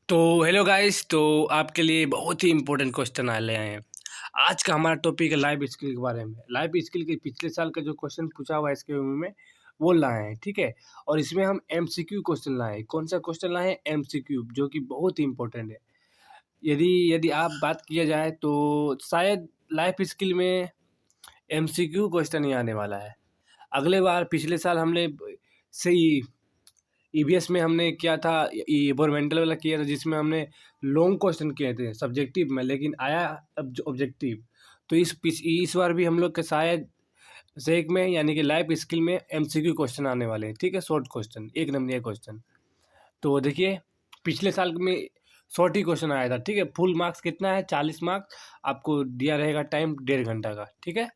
तो hello guys. तो आपके लिए बहुत ही इम्पोर्टेंट क्वेश्चन आ ले आए हैं। आज का हमारा टॉपिक है लाइफ स्किल के बारे में। लाइफ स्किल के पिछले साल का जो क्वेश्चन पूछा हुआ है इसके में वो लाए हैं, ठीक है। और इसमें हम एमसीक्यू क्वेश्चन लाए हैं। कौन सा क्वेश्चन लाए हैं? एमसीक्यू, जो कि बहुत ही इम्पोर्टेंट है। यदि यदि आप बात किया जाए तो शायद लाइफ स्किल में एमसीक्यू क्वेश्चन ही आने वाला है। अगले बार पिछले साल हमने सही ईवीएस में हमने किया था, इन्वायरमेंटल वाला किया था, जिसमें हमने लॉन्ग क्वेश्चन किए थे सब्जेक्टिव में, लेकिन आया अब जो ऑब्जेक्टिव। तो इस बार भी हम लोग के शायद सेक में यानी कि लाइफ स्किल में एमसीक्यू क्वेश्चन आने वाले हैं, ठीक है। शॉर्ट क्वेश्चन, एक नंबर क्वेश्चन। तो देखिए, पिछले साल में शॉर्ट ही क्वेश्चन आया था, ठीक है। फुल मार्क्स कितना है? 40 मार्क्स आपको दिया रहेगा, टाइम 1.5 घंटा का, ठीक है।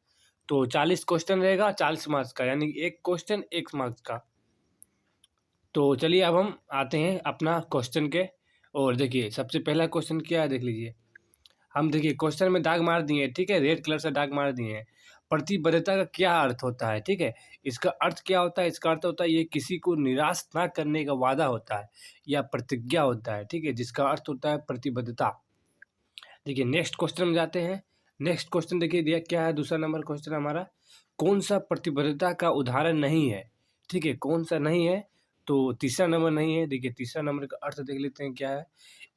तो 40 क्वेश्चन रहेगा, 40 मार्क्स का, यानी एक क्वेश्चन 1 मार्क्स का। तो चलिए अब हम आते हैं अपना क्वेश्चन के। और देखिए, सबसे पहला क्वेश्चन क्या है देख लीजिए। हम देखिए क्वेश्चन में दाग मार दिए हैं, ठीक है, रेड कलर से दाग मार दिए हैं। प्रतिबद्धता का क्या अर्थ होता है, ठीक है। इसका अर्थ क्या होता है? इसका अर्थ होता है ये किसी को निराश ना करने का वादा होता है या प्रतिज्ञा होता है, ठीक है, जिसका अर्थ होता है प्रतिबद्धता। देखिए नेक्स्ट क्वेश्चन में जाते हैं। नेक्स्ट क्वेश्चन देखिए दिया क्या है, दूसरा नंबर क्वेश्चन हमारा। कौन सा प्रतिबद्धता का उदाहरण नहीं है, ठीक है, कौन सा नहीं है? तो तीसरा नंबर नहीं है। देखिए तीसरा नंबर का अर्थ देख लेते हैं क्या है।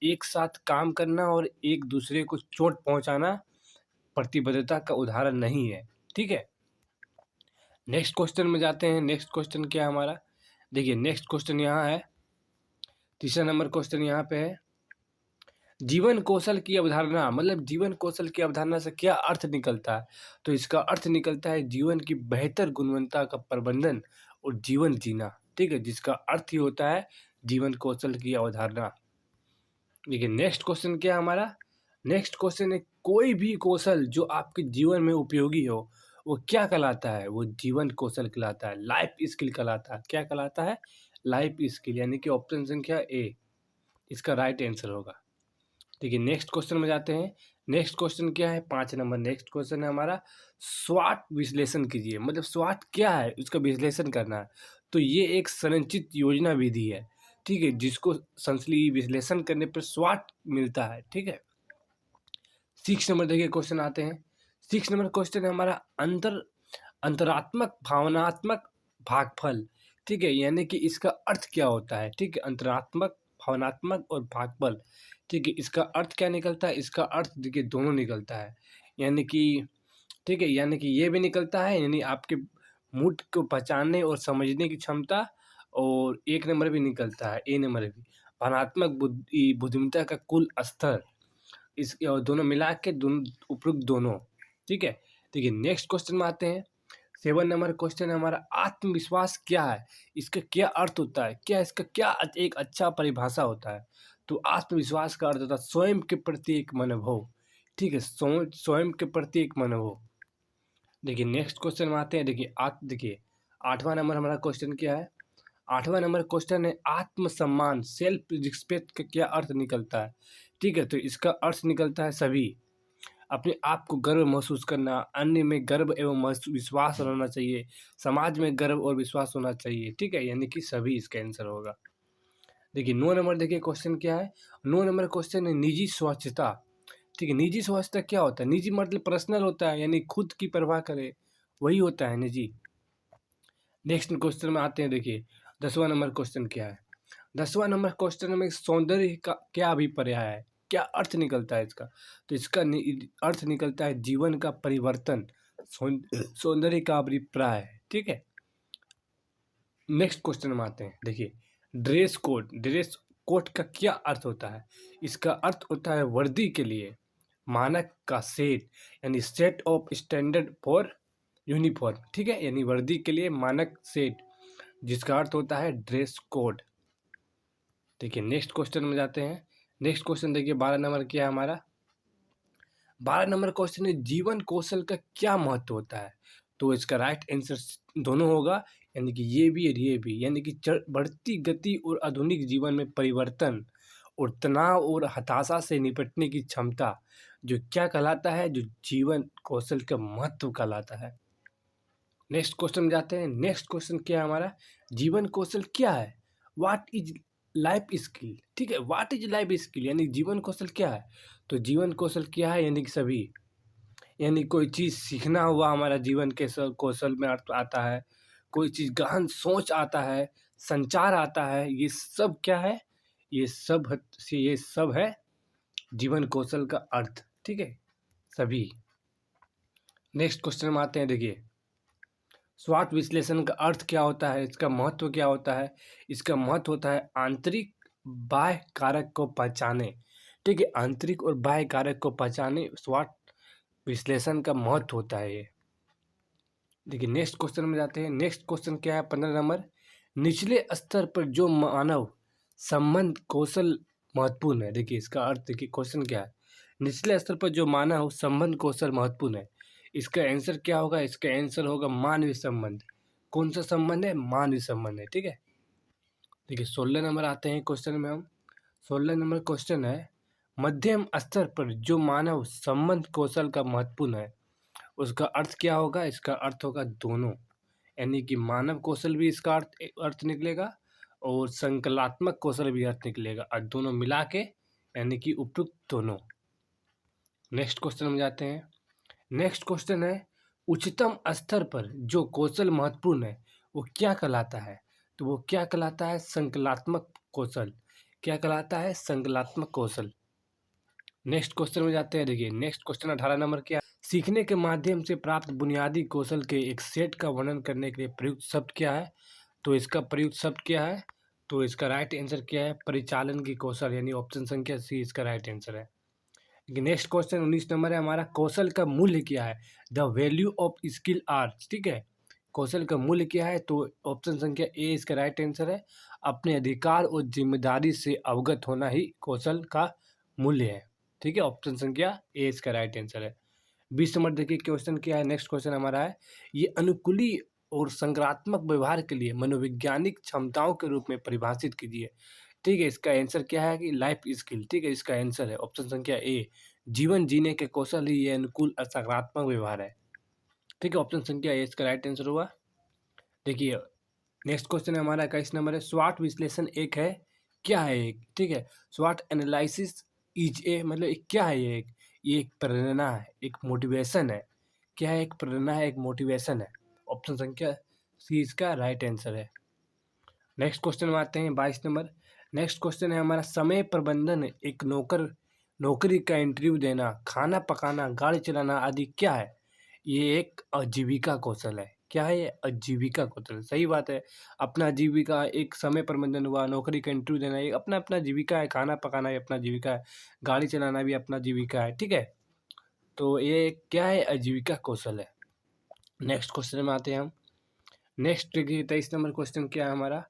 एक साथ काम करना और एक दूसरे को चोट पहुंचाना प्रतिबद्धता का उदाहरण नहीं है, ठीक है। नेक्स्ट क्वेश्चन में जाते हैं। नेक्स्ट क्वेश्चन क्या है हमारा? देखिए नेक्स्ट क्वेश्चन यहाँ है, तीसरा नंबर क्वेश्चन यहाँ पे है। जीवन कौशल की अवधारणा, मतलब जीवन कौशल की अवधारणा से क्या अर्थ निकलता है? तो इसका अर्थ निकलता है जीवन की बेहतर गुणवत्ता का प्रबंधन और जीवन जीना, ठीक है, जिसका अर्थ ही होता है जीवन कौशल की अवधारणा। देखिए नेक्स्ट क्वेश्चन क्या है हमारा? नेक्स्ट क्वेश्चन है, कोई भी कौशल जो आपके जीवन में उपयोगी हो वो क्या कहलाता है? वो जीवन कौशल कहलाता है, लाइफ स्किल कहलाता है। क्या कहलाता है? लाइफ स्किल, यानी कि ऑप्शन संख्या ए इसका राइट आंसर होगा। देखिए नेक्स्ट क्वेश्चन में जाते हैं। नेक्स्ट क्वेश्चन क्या है? 5 नंबर नेक्स्ट क्वेश्चन है हमारा। स्वाट विश्लेषण कीजिए, मतलब स्वाट क्या है उसका विश्लेषण करना है। तो ये एक संरचित योजना विधि है, ठीक है, जिसको संश्लेषण विश्लेषण करने पर स्वाट मिलता है, ठीक है। 6 नंबर देखिए क्वेश्चन आते हैं। 6 नंबर क्वेश्चन है हमारा, अंतरात्मक भावनात्मक भागफल, ठीक है, यानी कि इसका अर्थ क्या होता है, ठीक है। अंतरात्मक, भावनात्मक और भागफल, ठीक है, इसका अर्थ क्या निकलता है? इसका अर्थ देखिए दोनों निकलता है, यानी कि, ठीक है, यानी कि ये भी निकलता है, यानी आपके मूड को पहचानने और समझने की क्षमता। और एक नंबर भी निकलता है, ए नंबर भी, भावनात्मक बुद्धिमत्ता का कुल स्तर। इस दोनों मिला के दोनों उपयुक्त दोनों, ठीक है। देखिए नेक्स्ट क्वेश्चन में आते हैं। 7 नंबर क्वेश्चन है हमारा, आत्मविश्वास क्या है? इसका क्या अर्थ होता है? क्या इसका क्या एक अच्छा परिभाषा होता है? तो आत्मविश्वास का अर्थ होता है स्वयं के प्रति एक मनोभाव, ठीक है, स्वयं के प्रति एक मनोभाव। देखिए नेक्स्ट क्वेश्चन में आते हैं। देखिए 8वां नंबर हमारा क्वेश्चन क्या है? 8वां नंबर क्वेश्चन है, आत्मसम्मान, सेल्फ रिस्पेक्ट का क्या अर्थ निकलता है? ठीक है, तो इसका अर्थ निकलता है सभी, अपने आप को गर्व महसूस करना, अन्य में गर्व एवं विश्वास होना चाहिए, समाज में गर्व और विश्वास होना चाहिए, ठीक है, यानी कि सभी इसका आंसर होगा। देखिए 9 नंबर देखिए क्वेश्चन क्या है। 9 नंबर क्वेश्चन है, निजी स्वच्छता, ठीक है। निजी स्वच्छता क्या होता है? निजी मतलब पर्सनल होता है, यानी खुद की परवाह करे, वही होता है निजी। नेक्स्ट क्वेश्चन में आते हैं। देखिए 10वां नंबर क्वेश्चन क्या है? 10वां नंबर क्वेश्चन में सौंदर्य का क्या अभिप्राय है? क्या अर्थ निकलता है इसका? तो इसका अर्थ निकलता है जीवन का परिवर्तन, सौंदर्य का अभिप्राय है, ठीक है। नेक्स्ट क्वेश्चन में आते हैं। देखिए ड्रेस कोड का क्या अर्थ होता है? इसका अर्थ होता है वर्दी के लिए मानक का सेट, यानी set of standard for uniform, ठीक है, यानी वर्दी के लिए मानक सेट, जिसका अर्थ होता है ड्रेस कोड। देखिए नेक्स्ट क्वेश्चन में जाते हैं। नेक्स्ट क्वेश्चन देखिए 12 नंबर क्या है हमारा? 12 नंबर क्वेश्चन है, जीवन कौशल का क्या महत्व होता है? तो इसका राइट आंसर दोनों होगा, यानी कि ये भी और ये भी, यानी कि बढ़ती गति और आधुनिक जीवन में परिवर्तन और तनाव और हताशा से निपटने की क्षमता, जो क्या कहलाता है? जो जीवन कौशल का महत्व कहलाता है। नेक्स्ट क्वेश्चन में जाते हैं। नेक्स्ट क्वेश्चन क्या है हमारा? जीवन कौशल क्या है? व्हाट इज लाइफ स्किल, ठीक है। व्हाट इज लाइफ स्किल यानी जीवन कौशल क्या है? तो जीवन कौशल क्या है यानी कि सभी, यानी कोई चीज़ सीखना हुआ हमारा जीवन के कौशल में अर्थ आता है, कोई चीज़ गहन सोच आता है, संचार आता है, ये सब क्या है? ये सब है जीवन कौशल का अर्थ, ठीक है, सभी। नेक्स्ट क्वेश्चन में आते हैं, देखिए स्वॉट विश्लेषण का अर्थ क्या होता है, इसका महत्व क्या होता है? इसका महत्व होता है आंतरिक बाह्य कारक को पहचाने, ठीक है, आंतरिक और बाह्य कारक को पहचाने स्वॉट विश्लेषण का महत्व होता है ये। देखिए नेक्स्ट क्वेश्चन में जाते हैं। नेक्स्ट क्वेश्चन क्या है, 15 नंबर, निचले स्तर पर जो मानव संबंध कौशल महत्वपूर्ण है। देखिए इसका अर्थ, देखिए क्वेश्चन क्या है, निचले स्तर पर जो मानव संबंध कौशल महत्वपूर्ण है, इसका आंसर क्या होगा? इसका आंसर होगा मानवीय संबंध। कौन सा संबंध है? मानवीय संबंध है, ठीक है। देखिए 16 नंबर आते हैं क्वेश्चन में हम। 16 नंबर क्वेश्चन है, मध्यम स्तर पर जो मानव संबंध कौशल का महत्वपूर्ण है, उसका अर्थ क्या होगा? इसका अर्थ होगा दोनों, यानी कि मानव कौशल भी इसका अर्थ निकलेगा और संकलात्मक कौशल भी अर्थ निकलेगा, और दोनों मिला के यानी कि उपयुक्त दोनों। नेक्स्ट क्वेश्चन में जाते हैं। नेक्स्ट क्वेश्चन है, उच्चतम स्तर पर जो कौशल महत्वपूर्ण है वो क्या कहलाता है? तो वो क्या कहलाता है? संकलात्मक कौशल। क्या कहलाता है? संकलात्मक कौशल। नेक्स्ट क्वेश्चन में जाते हैं। देखिए नेक्स्ट क्वेश्चन 18 नंबर क्या, सीखने के माध्यम से प्राप्त बुनियादी कौशल के एक सेट का वर्णन करने के लिए प्रयुक्त शब्द क्या है? तो इसका प्रयुक्त शब्द क्या है? तो इसका राइट आंसर क्या है? परिचालन की कौशल, यानी ऑप्शन संख्या सी इसका राइट आंसर है। नेक्स्ट क्वेश्चन 19 नंबर है हमारा, कौशल का मूल्य क्या है? The value of skill are, ठीक है, कौशल का मूल्य क्या है? तो ऑप्शन संख्या ए इसका राइट आंसर है। अपने अधिकार और जिम्मेदारी से अवगत होना ही कौशल का मूल्य है, ठीक है, ऑप्शन संख्या ए इसका राइट आंसर है। 20 नंबर देखिए क्वेश्चन क्या है। नेक्स्ट क्वेश्चन हमारा है, ये अनुकूली और संक्रात्मक व्यवहार के लिए मनोवैज्ञानिक क्षमताओं के रूप में परिभाषित कीजिए, ठीक है। इसका आंसर क्या है कि लाइफ स्किल, ठीक है, इसका आंसर है ऑप्शन संख्या ए, जीवन जीने के कौशल ही ये अनुकूल और सकारात्मक व्यवहार है, ठीक है, ऑप्शन संख्या ए इसका राइट आंसर हुआ। देखिए नेक्स्ट क्वेश्चन है हमारा 21 नंबर है, स्वाट विश्लेषण एक है, क्या है एक, ठीक है, स्वाट एनालिसिस इज ए, मतलब एक क्या है ये एक प्रेरणा है, एक मोटिवेशन है। क्या है? एक प्रेरणा है, एक मोटिवेशन है, ऑप्शन संख्या सी इसका राइट आंसर है। नेक्स्ट क्वेश्चन में आते हैं 22 नंबर। नेक्स्ट क्वेश्चन है हमारा, समय प्रबंधन एक नौकरी का इंटरव्यू देना, खाना पकाना, गाड़ी चलाना आदि क्या है? ये एक आजीविका कौशल है। क्या है? ये आजीविका कौशल, सही बात है। अपना जीविका एक समय प्रबंधन हुआ, नौकरी का इंटरव्यू देना ये अपना अपना जीविका है, खाना पकाना भी अपना जीविका है, गाड़ी चलाना भी अपना जीविका है, ठीक है। तो ये क्या है? आजीविका कौशल है। नेक्स्ट क्वेश्चन में आते हैं हम। नेक्स्ट देखिए 23 नंबर क्वेश्चन क्या है हमारा,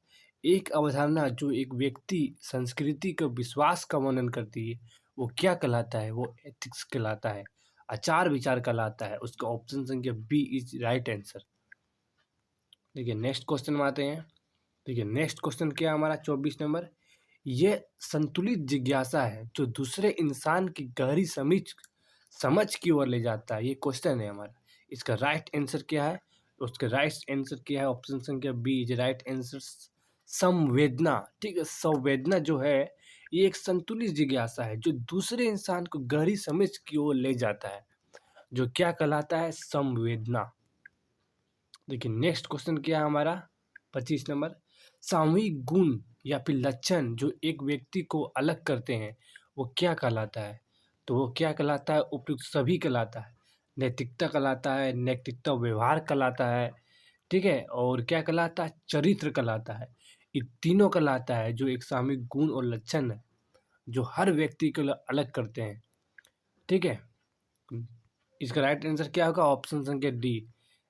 एक अवधारणा जो एक व्यक्ति संस्कृति का विश्वास का वर्णन करती है वो क्या कहलाता है? वो एथिक्स कहलाता है, आचार विचार कहलाता है, उसका ऑप्शन संख्या बी इज राइट आंसर। देखिए नेक्स्ट क्वेश्चन में आते हैं। देखिए नेक्स्ट क्वेश्चन क्या है हमारा 24 नंबर, ये संतुलित जिज्ञासा है जो दूसरे इंसान की गहरी समझ की ओर ले जाता है, ये क्वेश्चन है हमारा। इसका राइट आंसर क्या है? उसका राइट आंसर क्या है? ऑप्शन संख्या बी इज राइट आंसर, संवेदना, ठीक है। संवेदना जो है ये एक संतुलित जिज्ञासा है जो दूसरे इंसान को गहरी समझ की ओर ले जाता है, जो क्या कहलाता है? संवेदना। देखिए नेक्स्ट क्वेश्चन क्या है हमारा 25 नंबर, सामूहिक गुण या फिर लक्षण जो एक व्यक्ति को अलग करते हैं वो क्या कहलाता है? तो वो क्या कहलाता है? उपयुक्त सभी कहलाता है, नैतिकता कहलाता है, नैतिकता व्यवहार कहलाता है, ठीक है, और क्या कहलाता है? चरित्र कहलाता है। ये तीनों कहलाता है जो एक सामूहिक गुण और लक्षण है जो हर व्यक्ति को अलग करते हैं, ठीक है। इसका राइट आंसर क्या होगा? ऑप्शन संख्या डी।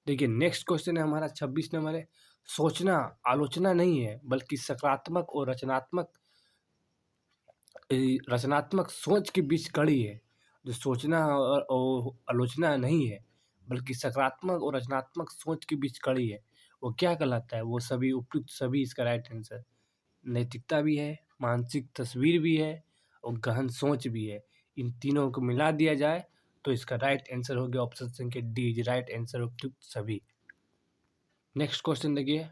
देखिए नेक्स्ट क्वेश्चन है हमारा 26 नंबर है, सोचना आलोचना नहीं है बल्कि सकारात्मक और रचनात्मक सोच के बीच कड़ी है। जो सोचना और आलोचना नहीं है बल्कि सकारात्मक और रचनात्मक सोच के बीच कड़ी है, वो क्या कहलाता है? वो सभी उपयुक्त सभी इसका राइट आंसर। नैतिकता भी है, मानसिक तस्वीर भी है और गहन सोच भी है। इन तीनों को मिला दिया जाए तो इसका राइट आंसर हो गया ऑप्शन संख्या डी, राइट आंसर उपयुक्त सभी। नेक्स्ट क्वेश्चन देखिए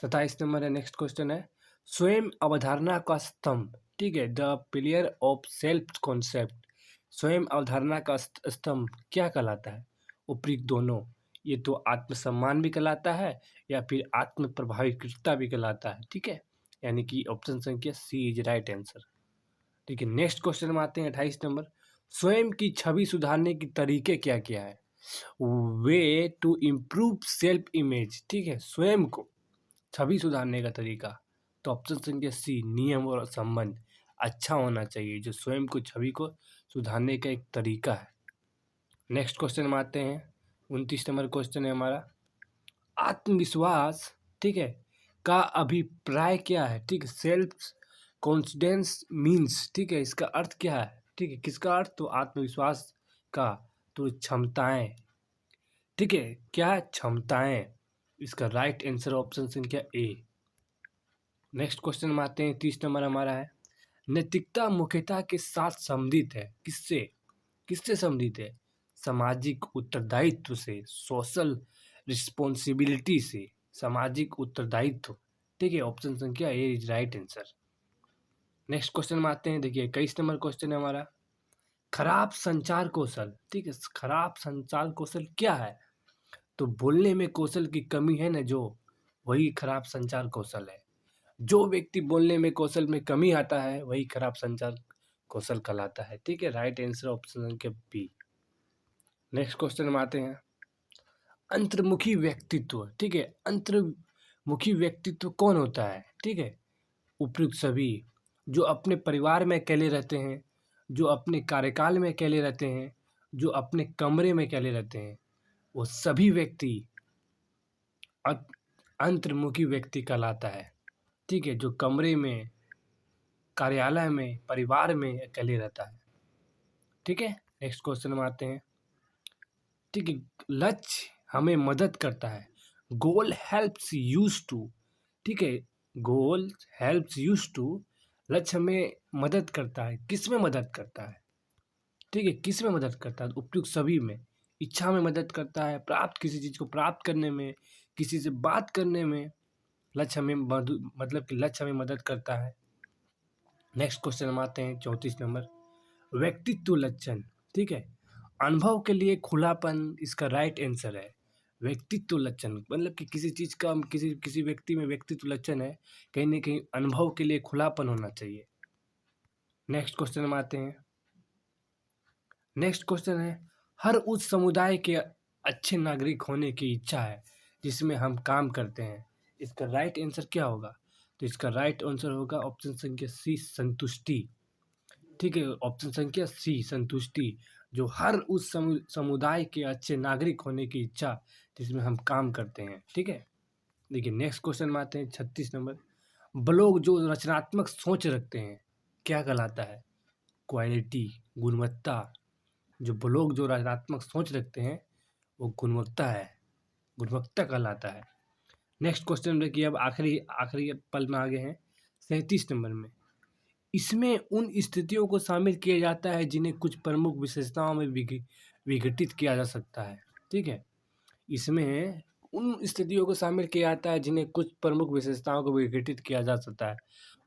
27 नंबर है। नेक्स्ट क्वेश्चन है, स्वयं अवधारणा का स्तंभ, ठीक है, the pillar of self concept. स्वयं अवधारणा का स्तंभ क्या कहलाता है? उपयुक्त दोनों, ये तो आत्मसम्मान भी कहलाता है या फिर आत्म प्रभाविकता भी कहलाता है, ठीक है। यानी कि ऑप्शन संख्या सी इज राइट आंसर। ठीक है, नेक्स्ट क्वेश्चन में आते हैं 28 नंबर। स्वयं की छवि सुधारने के तरीके क्या क्या है? Way to improve self image, ठीक है, स्वयं को छवि सुधारने का तरीका, तो ऑप्शन संख्या सी नियम और संबंध अच्छा होना चाहिए, जो स्वयं को छवि को सुधारने का एक तरीका है। नेक्स्ट क्वेश्चन में आते हैं, 29 नंबर क्वेश्चन है हमारा। आत्मविश्वास, ठीक है, का अभिप्राय क्या है? ठीक है, सेल्फ कॉन्फिडेंस मीन्स, ठीक है, इसका अर्थ क्या है? ठीक है, किसका अर्थ? तो आत्मविश्वास का तो क्षमताएं, ठीक है, क्या क्षमताएं, इसका राइट आंसर ऑप्शन संख्या ए। नेक्स्ट क्वेश्चन में आते हैं, 30 नंबर हमारा है। नैतिकता मुख्यता के साथ संबंधित है, किससे? किससे संबंधित है? सामाजिक उत्तरदायित्व से, सोशल रिस्पॉन्सिबिलिटी से, सामाजिक उत्तरदायित्व, ठीक है, ऑप्शन संख्या A is right answer. Next question में आते हैं, देखिए 21 नंबर क्वेश्चन है हमारा। खराब संचार कौशल, ठीक है, खराब संचार कौशल क्या है? तो बोलने में कौशल की कमी है ना, जो वही खराब संचार कौशल है। जो व्यक्ति बोलने में कौशल में कमी आता है वही खराब संचार कौशल कहलाता है, ठीक है, राइट आंसर ऑप्शन संख्या बी। नेक्स्ट क्वेश्चन में आते हैं, अंतर्मुखी व्यक्तित्व, ठीक है, अंतर्मुखी व्यक्तित्व कौन होता है? ठीक है, उपयुक्त सभी, जो अपने परिवार में अकेले रहते हैं, जो अपने कार्यकाल में अकेले रहते हैं, जो अपने कमरे में अकेले रहते हैं, वो सभी व्यक्ति अंतर्मुखी व्यक्ति कहलाता है, ठीक है, जो कमरे में, कार्यालय में, परिवार में अकेले रहता है, ठीक है। नेक्स्ट क्वेश्चन में आते हैं, ठीक है, लक्ष्य हमें मदद करता है, गोल हेल्प्स यूज टू, ठीक है, गोल हेल्प्स यूज टू, लक्ष्य हमें मदद करता है, किस में मदद करता है? ठीक है, किस में मदद करता है? उपयुक्त सभी में। इच्छा में मदद करता है, प्राप्त किसी चीज़ को प्राप्त करने में, किसी से बात करने में, लक्ष्य हमें मतलब कि लक्ष्य हमें मदद करता है। नेक्स्ट क्वेश्चन में आते हैं, 34 नंबर। व्यक्तित्व लक्षण, ठीक है, अनुभव के लिए खुलापन इसका राइट आंसर है। व्यक्तित्व लक्षण मतलब कि किसी चीज़ का, किसी किसी व्यक्ति में व्यक्तित्व लक्षण है, कहीं ना कहीं अनुभव के लिए खुलापन होना चाहिए। नेक्स्ट क्वेश्चन में आते हैं, नेक्स्ट क्वेश्चन है, हर उस समुदाय के अच्छे नागरिक होने की इच्छा है जिसमें हम काम करते हैं, इसका राइट आंसर क्या होगा? तो इसका राइट आंसर होगा ऑप्शन संख्या सी संतुष्टि, ठीक है, ऑप्शन संख्या सी संतुष्टि, जो हर उस समुदाय के अच्छे नागरिक होने की इच्छा जिसमें हम काम करते हैं, ठीक है। देखिए नेक्स्ट क्वेश्चन में आते हैं, 36 नंबर। लोग जो रचनात्मक सोच रखते हैं क्या कहलाता है? क्वालिटी, गुणवत्ता, जो लोग जो रचनात्मक सोच रखते हैं वो गुणवत्ता है, गुणवत्ता कहलाता है। नेक्स्ट क्वेश्चन देखिए, अब आखिरी आखिरी पल में आ गए हैं, 37 नंबर में। इसमें उन स्थितियों को शामिल किया जाता है जिन्हें कुछ प्रमुख विशेषताओं में विघटित किया जा सकता है, ठीक है, इसमें उन स्थितियों को शामिल किया जाता है जिन्हें कुछ प्रमुख विशेषताओं को विघटित किया जा सकता है,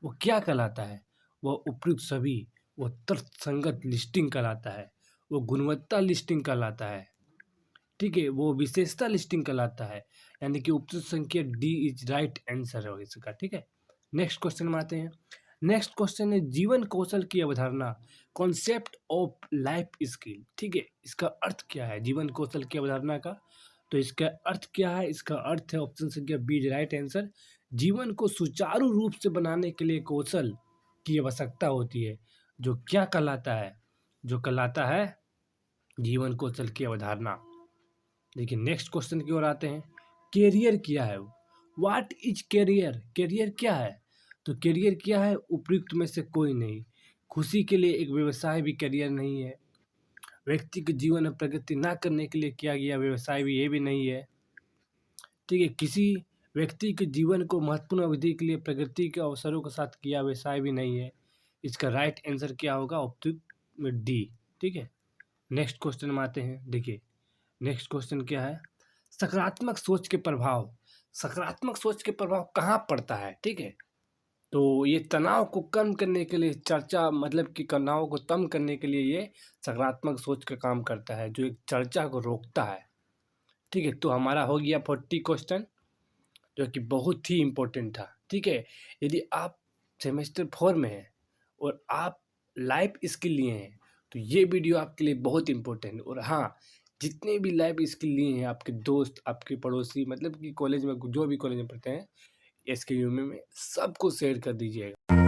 वो क्या कहलाता है? वो उपयुक्त सभी, वो तर्कसंगत लिस्टिंग कहलाता है, वो गुणवत्ता लिस्टिंग कहलाता है, ठीक है, वो विशेषता लिस्टिंग कहलाता है, यानी कि उपयुक्त संख्या डी इज राइट आंसर है इसका, ठीक है। नेक्स्ट क्वेश्चन में आते हैं, नेक्स्ट क्वेश्चन है जीवन कौशल की अवधारणा, कॉन्सेप्ट ऑफ लाइफ स्किल, ठीक है, इसका अर्थ क्या है जीवन कौशल की अवधारणा का? तो इसका अर्थ क्या है? इसका अर्थ है ऑप्शन संख्या बी इज राइट आंसर। जीवन को सुचारू रूप से बनाने के लिए कौशल की आवश्यकता होती है, जो क्या कहलाता है? जो कहलाता है जीवन कौशल की अवधारणा। देखिए नेक्स्ट क्वेश्चन की ओर आते हैं, कैरियर क्या है? What is career? कैरियर क्या है? तो कैरियर क्या है? उपयुक्त में से कोई नहीं। खुशी के लिए एक व्यवसाय भी कैरियर नहीं है, व्यक्ति के जीवन में प्रगति ना करने के लिए किया गया व्यवसाय भी ये भी नहीं है, ठीक है, किसी व्यक्ति के जीवन को महत्वपूर्ण अवधि के लिए प्रगति के अवसरों के साथ किया व्यवसाय भी नहीं है। इसका राइट आंसर क्या होगा? उपयुक्त में डी, ठीक है। नेक्स्ट क्वेश्चन में आते हैं, देखिए नेक्स्ट क्वेश्चन क्या है, सकारात्मक सोच के प्रभाव, सकारात्मक सोच के प्रभाव कहाँ पड़ता है, ठीक है, तो ये तनाव को कम करने के लिए चर्चा मतलब कि तनाव को कम करने के लिए ये सकारात्मक सोच का काम करता है, जो एक चर्चा को रोकता है। ठीक है? तो हमारा हो गया 40 क्वेश्चन, जो कि बहुत ही इम्पोर्टेंट था। ठीक है? यदि आप सेमेस्टर 4 में हैं और आप लाइफ स्किल लिए हैं, तो ये वीडियो आपके लिए बहुत इम्पोर्टेंट है। और हाँ, जितने भी लाइफ स्किल लिए हैं आपके दोस्त, आपके पड़ोसी मतलब कि कॉलेज में जो भी कॉलेज में पढ़ते हैं, एसकेयूएम में सबको शेयर कर दीजिएगा।